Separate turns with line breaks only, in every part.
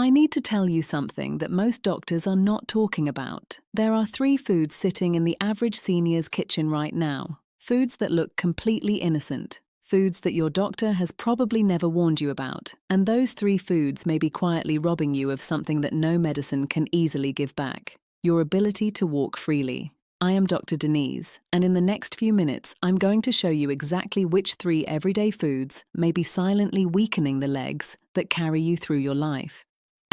I need to tell you something that most doctors are not talking about. There are 3 foods sitting in the average senior's kitchen right now. Foods that look completely innocent. Foods that your doctor has probably never warned you about. And those 3 foods may be quietly robbing you of something that no medicine can easily give back. Your ability to walk freely. I am Dr. Denise, and in the next few minutes, I'm going to show you exactly which 3 everyday foods may be silently weakening the legs that carry you through your life.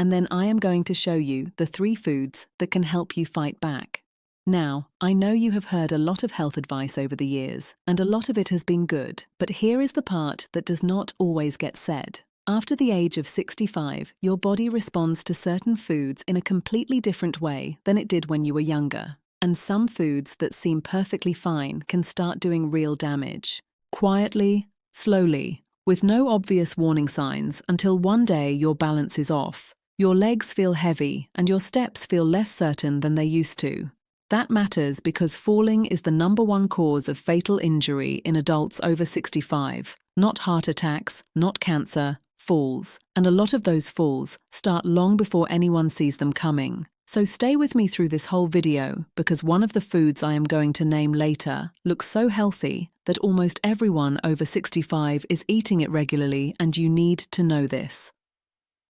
And then I am going to show you the 3 foods that can help you fight back. Now, I know you have heard a lot of health advice over the years, and a lot of it has been good, but here is the part that does not always get said. After the age of 65, your body responds to certain foods in a completely different way than it did when you were younger. And some foods that seem perfectly fine can start doing real damage. Quietly, slowly, with no obvious warning signs until one day your balance is off. Your legs feel heavy and your steps feel less certain than they used to. That matters because falling is the #1 cause of fatal injury in adults over 65. Not heart attacks, not cancer, falls. And a lot of those falls start long before anyone sees them coming. So stay with me through this whole video because one of the foods I am going to name later looks so healthy that almost everyone over 65 is eating it regularly, and you need to know this.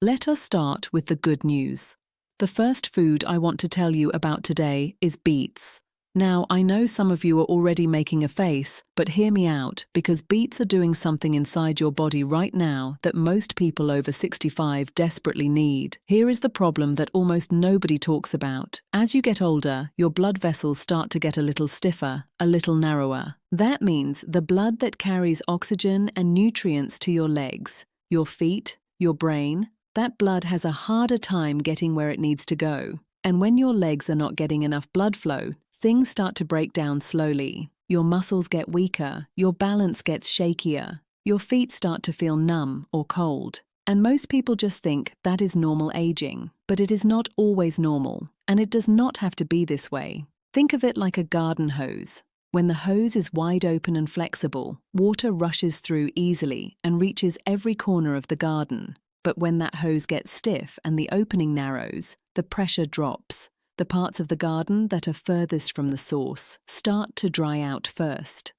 Let us start with the good news. The first food I want to tell you about today is beets. Now, I know some of you are already making a face, but hear me out, because beets are doing something inside your body right now that most people over 65 desperately need. Here is the problem that almost nobody talks about. As you get older, your blood vessels start to get a little stiffer, a little narrower. That means the blood that carries oxygen and nutrients to your legs, your feet, your brain, that blood has a harder time getting where it needs to go. And when your legs are not getting enough blood flow, things start to break down slowly. Your muscles get weaker, your balance gets shakier, your feet start to feel numb or cold. And most people just think that is normal aging. But it is not always normal, and it does not have to be this way. Think of it like a garden hose. When the hose is wide open and flexible, water rushes through easily and reaches every corner of the garden. But when that hose gets stiff and the opening narrows, the pressure drops. The parts of the garden that are furthest from the source start to dry out first.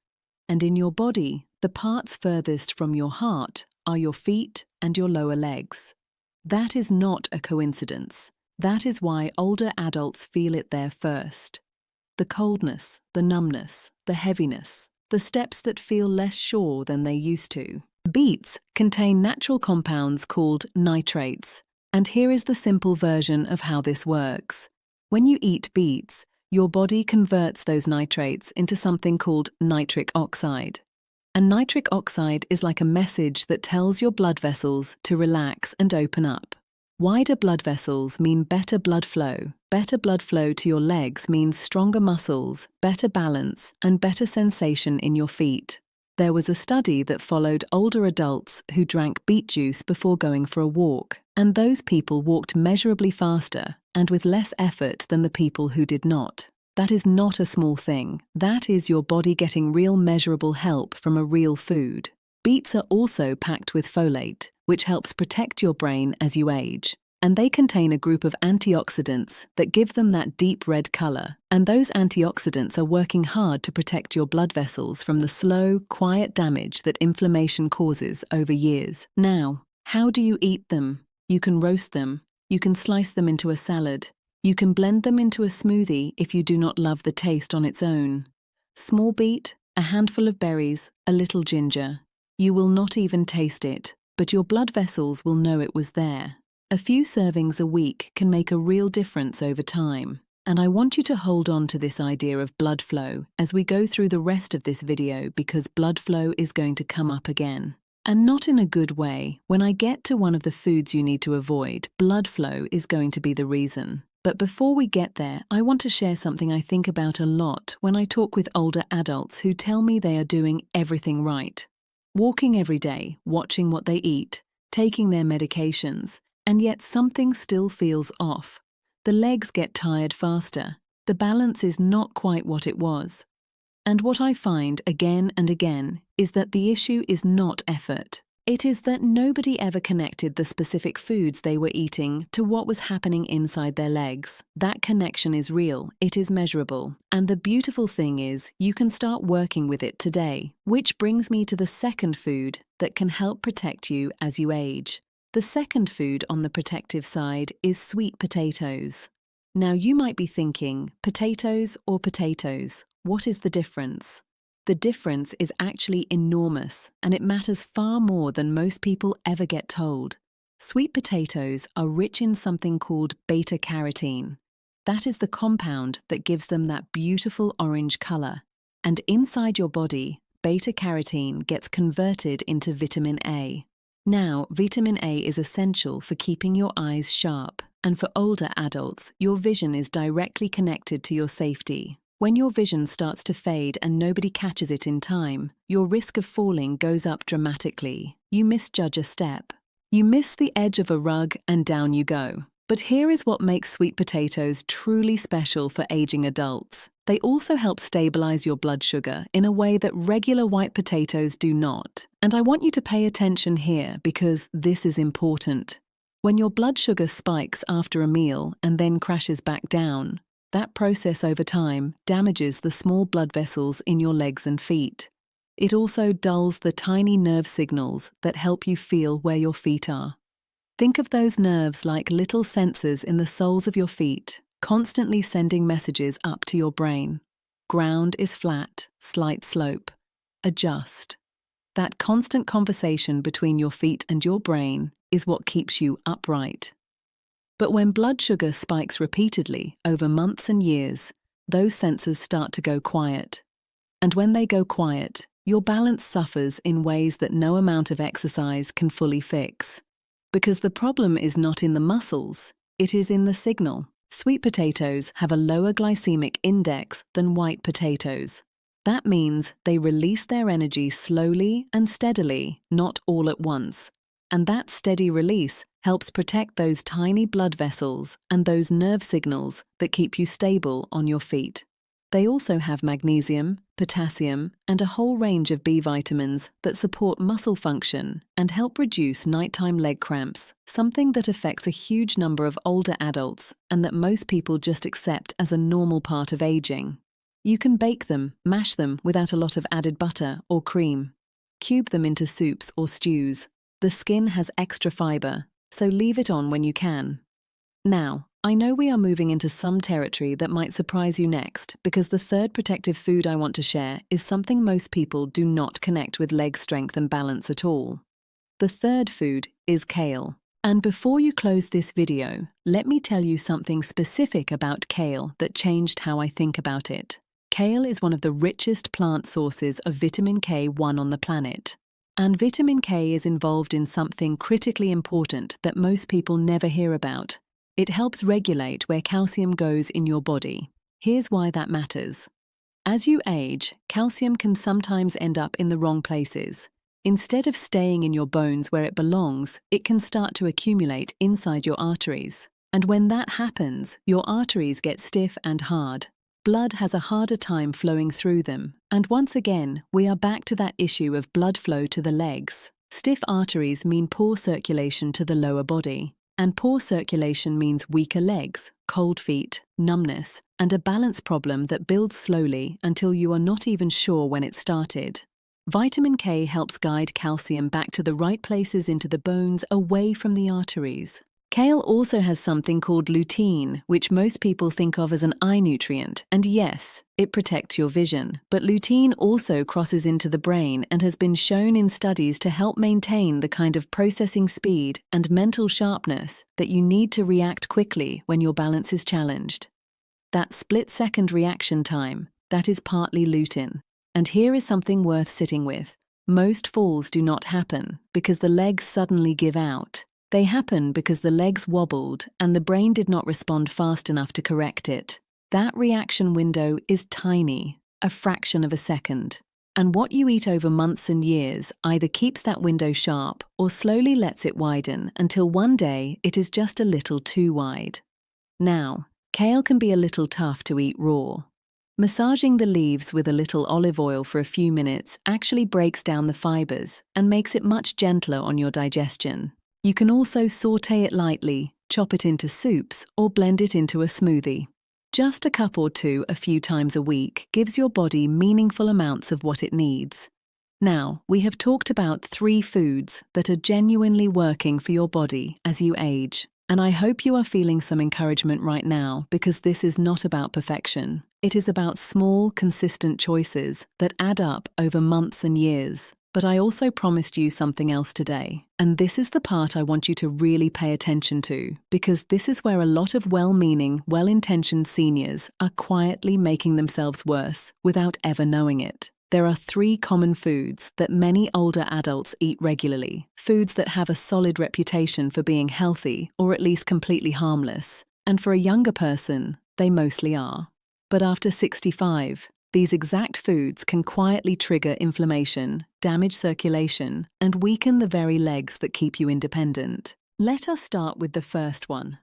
And in your body, the parts furthest from your heart are your feet and your lower legs. That is not a coincidence. That is why older adults feel it there first. The coldness, the numbness, the heaviness, the steps that feel less sure than they used to. Beets contain natural compounds called nitrates. And here is the simple version of how this works. When you eat beets, your body converts those nitrates into something called nitric oxide. And nitric oxide is like a message that tells your blood vessels to relax and open up. Wider blood vessels mean better blood flow. Better blood flow to your legs means stronger muscles, better balance, and better sensation in your feet. There was a study that followed older adults who drank beet juice before going for a walk, and those people walked measurably faster and with less effort than the people who did not. That is not a small thing. That is your body getting real measurable help from a real food. Beets are also packed with folate, which helps protect your brain as you age. And they contain a group of antioxidants that give them that deep red color. And those antioxidants are working hard to protect your blood vessels from the slow, quiet damage that inflammation causes over years. Now, how do you eat them? You can roast them. You can slice them into a salad. You can blend them into a smoothie if you do not love the taste on its own. Small beet, a handful of berries, a little ginger. You will not even taste it, but your blood vessels will know it was there. A few servings a week can make a real difference over time. And I want you to hold on to this idea of blood flow as we go through the rest of this video, because blood flow is going to come up again. And not in a good way. When I get to one of the foods you need to avoid, blood flow is going to be the reason. But before we get there, I want to share something I think about a lot when I talk with older adults who tell me they are doing everything right. Walking every day, watching what they eat, taking their medications, and yet something still feels off. The legs get tired faster. The balance is not quite what it was. And what I find again and again is that the issue is not effort. It is that nobody ever connected the specific foods they were eating to what was happening inside their legs. That connection is real, it is measurable, and the beautiful thing is you can start working with it today. Which brings me to the second food that can help protect you as you age. The second food on the protective side is sweet potatoes. Now you might be thinking, potatoes or potatoes? What is the difference? The difference is actually enormous, and it matters far more than most people ever get told. Sweet potatoes are rich in something called beta-carotene. That is the compound that gives them that beautiful orange color. And inside your body, beta-carotene gets converted into vitamin A. Now, vitamin A is essential for keeping your eyes sharp, and for older adults, your vision is directly connected to your safety. When your vision starts to fade and nobody catches it in time, your risk of falling goes up dramatically. You misjudge a step. You miss the edge of a rug and down you go. But here is what makes sweet potatoes truly special for aging adults. They also help stabilize your blood sugar in a way that regular white potatoes do not. And I want you to pay attention here because this is important. When your blood sugar spikes after a meal and then crashes back down, that process over time damages the small blood vessels in your legs and feet. It also dulls the tiny nerve signals that help you feel where your feet are. Think of those nerves like little sensors in the soles of your feet, constantly sending messages up to your brain. Ground is flat, slight slope. Adjust. That constant conversation between your feet and your brain is what keeps you upright. But when blood sugar spikes repeatedly over months and years, those sensors start to go quiet. And when they go quiet, your balance suffers in ways that no amount of exercise can fully fix. Because the problem is not in the muscles, it is in the signal. Sweet potatoes have a lower glycemic index than white potatoes. That means they release their energy slowly and steadily, not all at once. And that steady release helps protect those tiny blood vessels and those nerve signals that keep you stable on your feet. They also have magnesium, potassium, and a whole range of B vitamins that support muscle function and help reduce nighttime leg cramps, something that affects a huge number of older adults and that most people just accept as a normal part of aging. You can bake them, mash them without a lot of added butter or cream. Cube them into soups or stews. The skin has extra fiber, so leave it on when you can. Now, I know we are moving into some territory that might surprise you next, because the third protective food I want to share is something most people do not connect with leg strength and balance at all. The third food is kale. And before you close this video, let me tell you something specific about kale that changed how I think about it. Kale is one of the richest plant sources of vitamin K1 on the planet. And vitamin K is involved in something critically important that most people never hear about. It helps regulate where calcium goes in your body. Here's why that matters. As you age, calcium can sometimes end up in the wrong places. Instead of staying in your bones where it belongs, it can start to accumulate inside your arteries. And when that happens, your arteries get stiff and hard. Blood has a harder time flowing through them. And once again, we are back to that issue of blood flow to the legs. Stiff arteries mean poor circulation to the lower body. And poor circulation means weaker legs, cold feet, numbness, and a balance problem that builds slowly until you are not even sure when it started. Vitamin K helps guide calcium back to the right places into the bones away from the arteries. Kale also has something called lutein, which most people think of as an eye nutrient, and yes, it protects your vision. But lutein also crosses into the brain and has been shown in studies to help maintain the kind of processing speed and mental sharpness that you need to react quickly when your balance is challenged. That split-second reaction time, that is partly lutein. And here is something worth sitting with. Most falls do not happen because the legs suddenly give out. They happen because the legs wobbled and the brain did not respond fast enough to correct it. That reaction window is tiny, a fraction of a second. And what you eat over months and years either keeps that window sharp or slowly lets it widen until one day it is just a little too wide. Now, kale can be a little tough to eat raw. Massaging the leaves with a little olive oil for a few minutes actually breaks down the fibers and makes it much gentler on your digestion. You can also sauté it lightly, chop it into soups, or blend it into a smoothie. Just a cup or two a few times a week gives your body meaningful amounts of what it needs. Now, we have talked about 3 foods that are genuinely working for your body as you age. And I hope you are feeling some encouragement right now, because this is not about perfection. It is about small, consistent choices that add up over months and years. But I also promised you something else today. And this is the part I want you to really pay attention to, because this is where a lot of well-meaning, well-intentioned seniors are quietly making themselves worse without ever knowing it. There are 3 common foods that many older adults eat regularly, foods that have a solid reputation for being healthy or at least completely harmless. And for a younger person, they mostly are. But after 65, these exact foods can quietly trigger inflammation, damage circulation, and weaken the very legs that keep you independent. Let us start with the first one.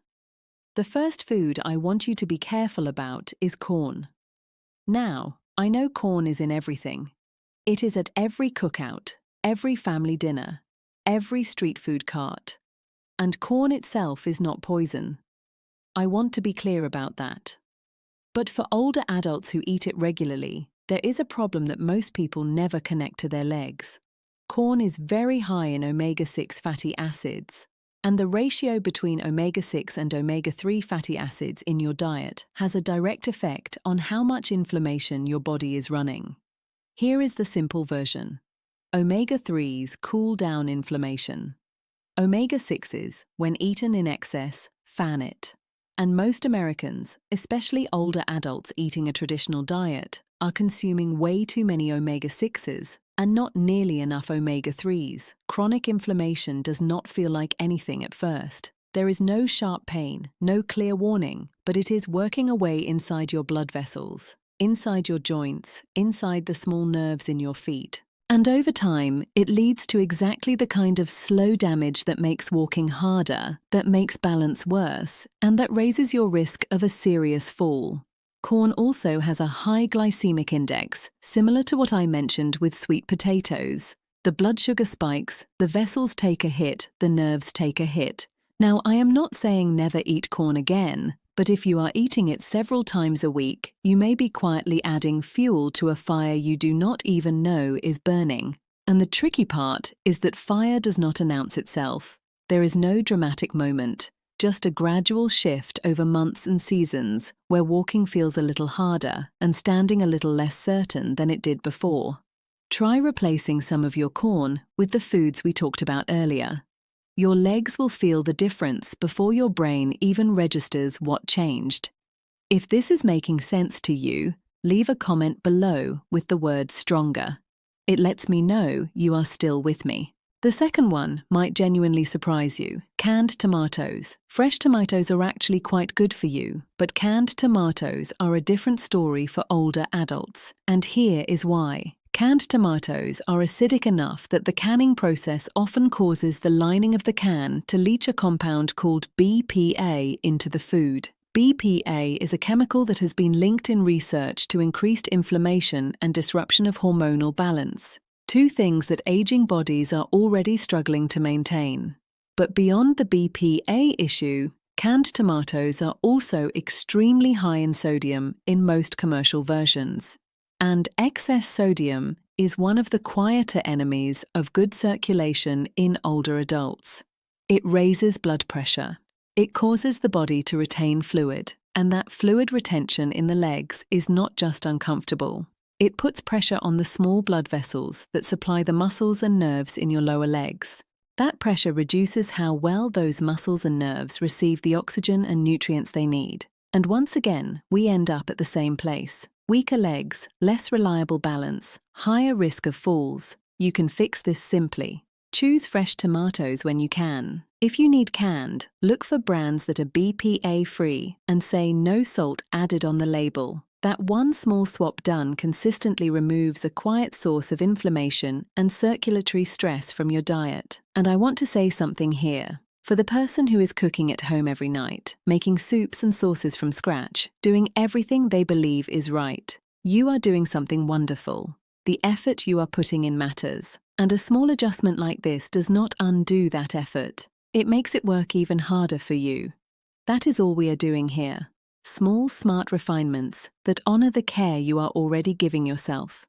The first food I want you to be careful about is corn. Now, I know corn is in everything. It is at every cookout, every family dinner, every street food cart. And corn itself is not poison. I want to be clear about that. But for older adults who eat it regularly, there is a problem that most people never connect to their legs. Corn is very high in omega-6 fatty acids, and the ratio between omega-6 and omega-3 fatty acids in your diet has a direct effect on how much inflammation your body is running. Here is the simple version. Omega-3s cool down inflammation. Omega-6s, when eaten in excess, fan it. And most Americans, especially older adults eating a traditional diet, are consuming way too many omega-6s and not nearly enough omega-3s. Chronic inflammation does not feel like anything at first. There is no sharp pain, no clear warning, but it is working away inside your blood vessels, inside your joints, inside the small nerves in your feet. And over time, it leads to exactly the kind of slow damage that makes walking harder, that makes balance worse, and that raises your risk of a serious fall. Corn also has a high glycemic index, similar to what I mentioned with sweet potatoes. The blood sugar spikes, the vessels take a hit, the nerves take a hit. Now, I am not saying never eat corn again, but if you are eating it several times a week, you may be quietly adding fuel to a fire you do not even know is burning. And the tricky part is that fire does not announce itself. There is no dramatic moment. Just a gradual shift over months and seasons where walking feels a little harder and standing a little less certain than it did before. Try replacing some of your corn with the foods we talked about earlier. Your legs will feel the difference before your brain even registers what changed. If this is making sense to you, leave a comment below with the word stronger. It lets me know you are still with me. The second one might genuinely surprise you. Canned tomatoes. Fresh tomatoes are actually quite good for you, but canned tomatoes are a different story for older adults. And here is why. Canned tomatoes are acidic enough that the canning process often causes the lining of the can to leach a compound called BPA into the food. BPA is a chemical that has been linked in research to increased inflammation and disruption of hormonal balance. 2 things that aging bodies are already struggling to maintain. But beyond the BPA issue, canned tomatoes are also extremely high in sodium in most commercial versions. And excess sodium is one of the quieter enemies of good circulation in older adults. It raises blood pressure. It causes the body to retain fluid, and that fluid retention in the legs is not just uncomfortable. It puts pressure on the small blood vessels that supply the muscles and nerves in your lower legs. That pressure reduces how well those muscles and nerves receive the oxygen and nutrients they need. And once again, we end up at the same place. Weaker legs, less reliable balance, higher risk of falls. You can fix this simply. Choose fresh tomatoes when you can. If you need canned, look for brands that are BPA-free and say no salt added on the label. That one small swap done consistently removes a quiet source of inflammation and circulatory stress from your diet. And I want to say something here. For the person who is cooking at home every night, making soups and sauces from scratch, doing everything they believe is right, You are doing something wonderful. The effort you are putting in matters. And a small adjustment like this does not undo that effort. It makes it work even harder for you. That is all we are doing here. Small, smart refinements that honor the care you are already giving yourself.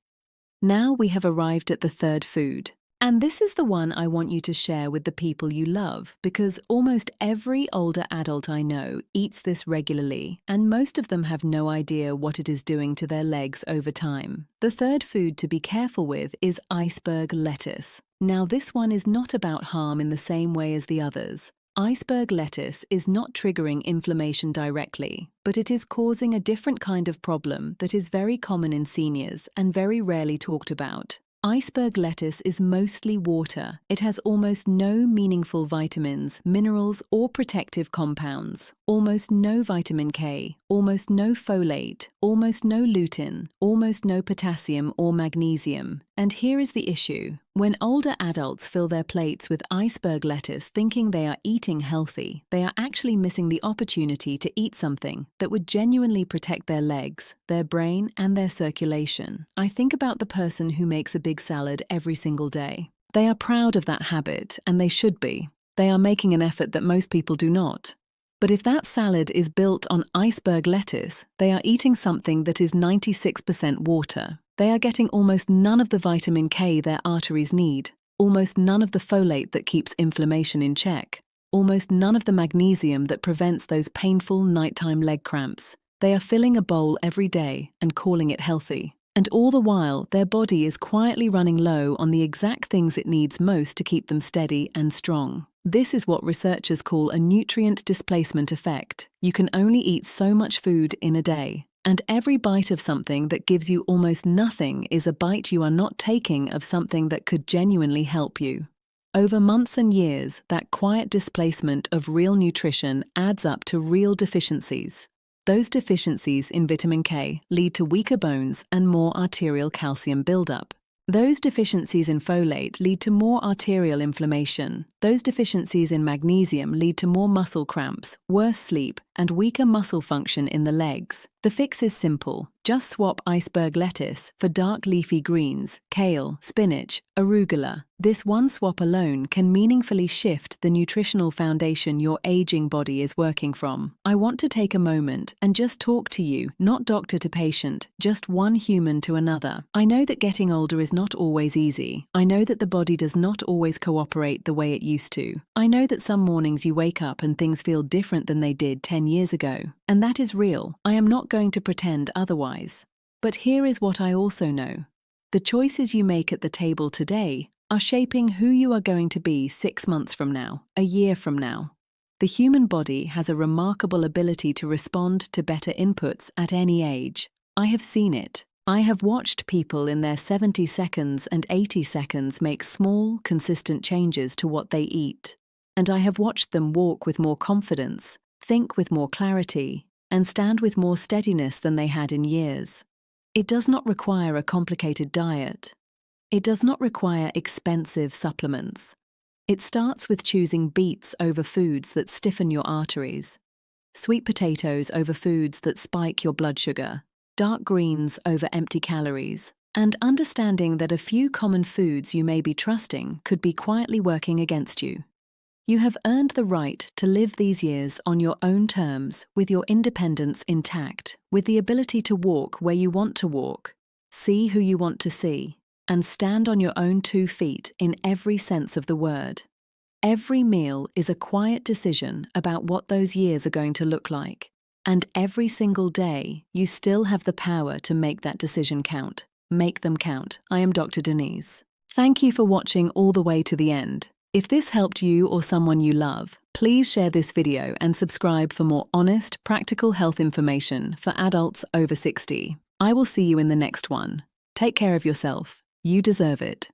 Now we have arrived at the third food. And this is the one I want you to share with the people you love, because almost every older adult I know eats this regularly, and most of them have no idea what it is doing to their legs over time. The third food to be careful with is iceberg lettuce. Now, this one is not about harm in the same way as the others. Iceberg lettuce is not triggering inflammation directly, but it is causing a different kind of problem that is very common in seniors and very rarely talked about. Iceberg lettuce is mostly water. It has almost no meaningful vitamins, minerals, or protective compounds. Almost no vitamin K, almost no folate, almost no lutein, almost no potassium or magnesium. And here is the issue. When older adults fill their plates with iceberg lettuce thinking they are eating healthy, they are actually missing the opportunity to eat something that would genuinely protect their legs, their brain, and their circulation. I think about the person who makes a big salad every single day. They are proud of that habit, and they should be. They are making an effort that most people do not. But if that salad is built on iceberg lettuce, they are eating something that is 96% water. They are getting almost none of the vitamin K their arteries need, almost none of the folate that keeps inflammation in check, almost none of the magnesium that prevents those painful nighttime leg cramps. They are filling a bowl every day and calling it healthy. And all the while, their body is quietly running low on the exact things it needs most to keep them steady and strong. This is what researchers call a nutrient displacement effect. You can only eat so much food in a day, and every bite of something that gives you almost nothing is a bite you are not taking of something that could genuinely help you. Over months and years, that quiet displacement of real nutrition adds up to real deficiencies. Those deficiencies in vitamin K lead to weaker bones and more arterial calcium buildup. Those deficiencies in folate lead to more arterial inflammation. Those deficiencies in magnesium lead to more muscle cramps, worse sleep, and weaker muscle function in the legs. The fix is simple. Just swap iceberg lettuce for dark leafy greens, kale, spinach, arugula. This one swap alone can meaningfully shift the nutritional foundation your aging body is working from. I want to take a moment and just talk to you, not doctor to patient, just one human to another. I know that getting older is not always easy. I know that the body does not always cooperate the way it used to. I know that some mornings you wake up and things feel different than they did 10 years ago. And that is real. I am not going to pretend otherwise. But here is what I also know. The choices you make at the table today are shaping who you are going to be 6 months from now, a year from now. The human body has a remarkable ability to respond to better inputs at any age. I have seen it. I have watched people in their 70 seconds and 80 seconds make small, consistent changes to what they eat. And I have watched them walk with more confidence, think with more clarity, and stand with more steadiness than they had in years. It does not require a complicated diet. It does not require expensive supplements. It starts with choosing beets over foods that stiffen your arteries, sweet potatoes over foods that spike your blood sugar, dark greens over empty calories, and understanding that a few common foods you may be trusting could be quietly working against you. You have earned the right to live these years on your own terms, with your independence intact, with the ability to walk where you want to walk, see who you want to see, and stand on your own 2 feet in every sense of the word. Every meal is a quiet decision about what those years are going to look like, and every single day you still have the power to make that decision count. Make them count. I am Dr. Denise. Thank you for watching all the way to the end. If this helped you or someone you love, please share this video and subscribe for more honest, practical health information for adults over 60. I will see you in the next one. Take care of yourself. You deserve it.